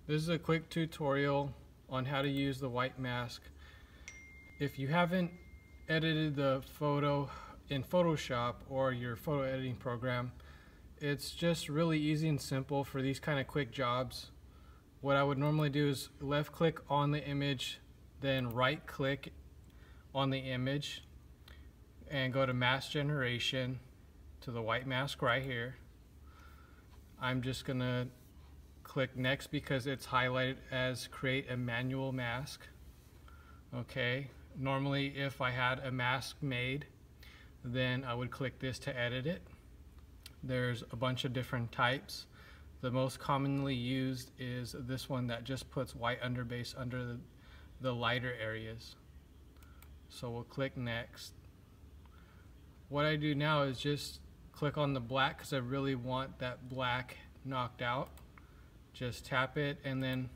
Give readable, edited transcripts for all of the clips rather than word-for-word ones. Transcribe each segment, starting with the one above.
This is a quick tutorial on how to use the white mask. If you haven't edited the photo in Photoshop or your photo editing program, it's just really easy and simple for these kind of quick jobs. What I would normally do is left click on the image, then right click on the image and go to mask generation to the white mask right here. I'm just gonna click next because it's highlighted as create a manual mask. Okay, normally if I had a mask made, then I would click this to edit it. There's a bunch of different types. The most commonly used is this one that just puts white underbase under the lighter areas. So we'll click next. What I do now is just click on the black because I really want that black knocked out. Just tap it and then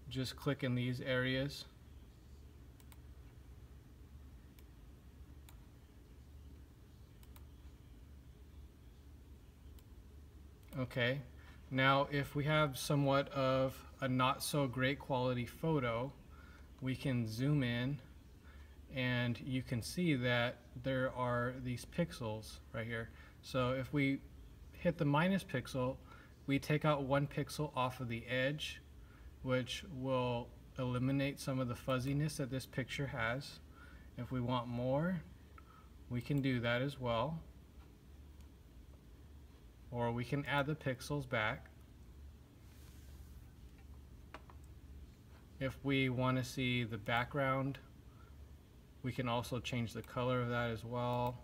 just click in these areas. Okay, now if we have somewhat of a not so great quality photo, we can zoom in and you can see that there are these pixels right here. So if we hit the minus pixel, we take out 1 pixel off of the edge, which will eliminate some of the fuzziness that this picture has. If we want more, we can do that as well. Or we can add the pixels back. If we want to see the background, we can also change the color of that as well.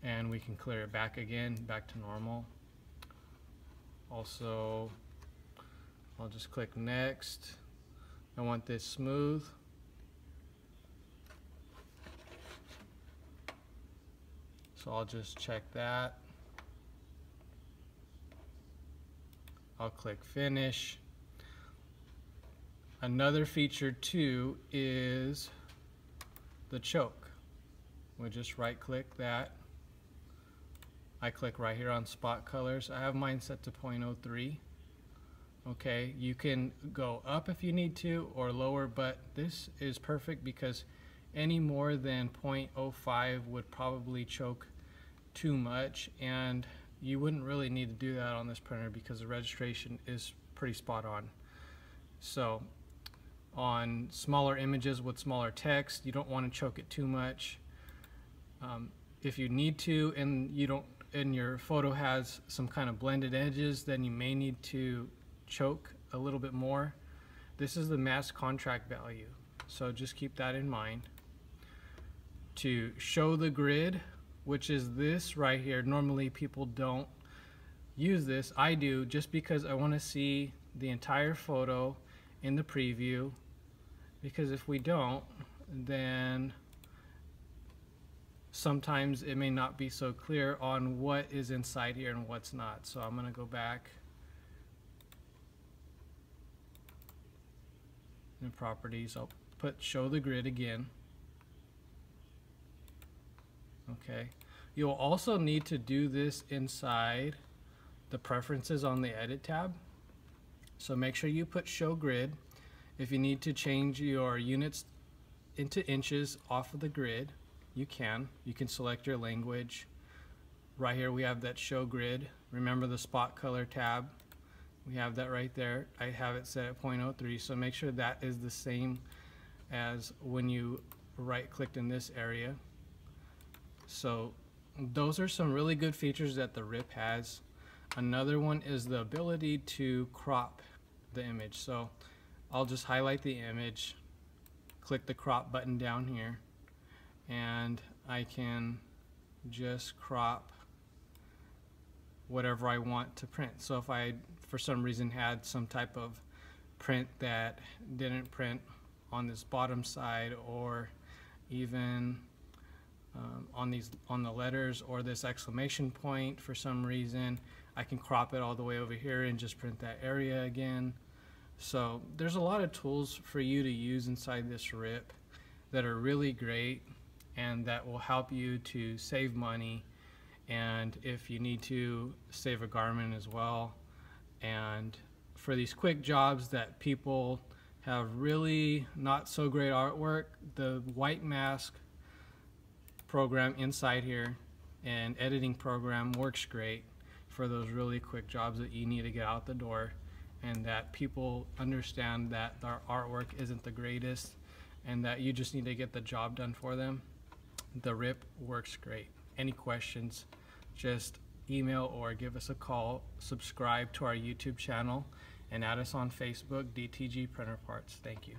And we can clear it back again, back to normal. Also, I'll just click next. I want this smooth. So I'll just check that. I'll click finish. Another feature too is the choke. We'll just right click that. I click right here on spot colors. I have mine set to 0.03. Okay, you can go up if you need to or lower, but this is perfect because any more than 0.05 would probably choke too much, and you wouldn't really need to do that on this printer because the registration is pretty spot on. So on smaller images with smaller text, you don't want to choke it too much. If you need to and your photo has some kind of blended edges, then you may need to choke a little bit more. This is the mask contract value, so just keep that in mind. To show the grid, which is this right here, normally people don't use this. I do, just because I want to see the entire photo in the preview, because if we don't, then sometimes it may not be so clear on what is inside here and what's not. So I'm going to go back in properties. I'll put show the grid again. Okay, you'll also need to do this inside the preferences on the edit tab. So make sure you put show grid. If you need to change your units into inches off of the grid, you can select your language. Right here we have that show grid. Remember the spot color tab, we have that right there. I have it set at 0.03, so make sure that is the same as when you right clicked in this area. So those are some really good features that the RIP has. Another one is the ability to crop the image. So I'll just highlight the image, click the crop button down here, and I can just crop whatever I want to print. So if I for some reason had some type of print that didn't print on this bottom side, or even on the letters or this exclamation point for some reason, I can crop it all the way over here and just print that area again. So there's a lot of tools for you to use inside this RIP that are really great and that will help you to save money, and if you need to, save a garment as well. And for these quick jobs that people have really not so great artwork, the white mask program inside here and editing program works great for those really quick jobs that you need to get out the door, and that people understand that their artwork isn't the greatest and that you just need to get the job done for them. The RIP works great. Any questions, just email or give us a call. Subscribe to our YouTube channel and add us on Facebook, DTG Printer Parts. Thank you.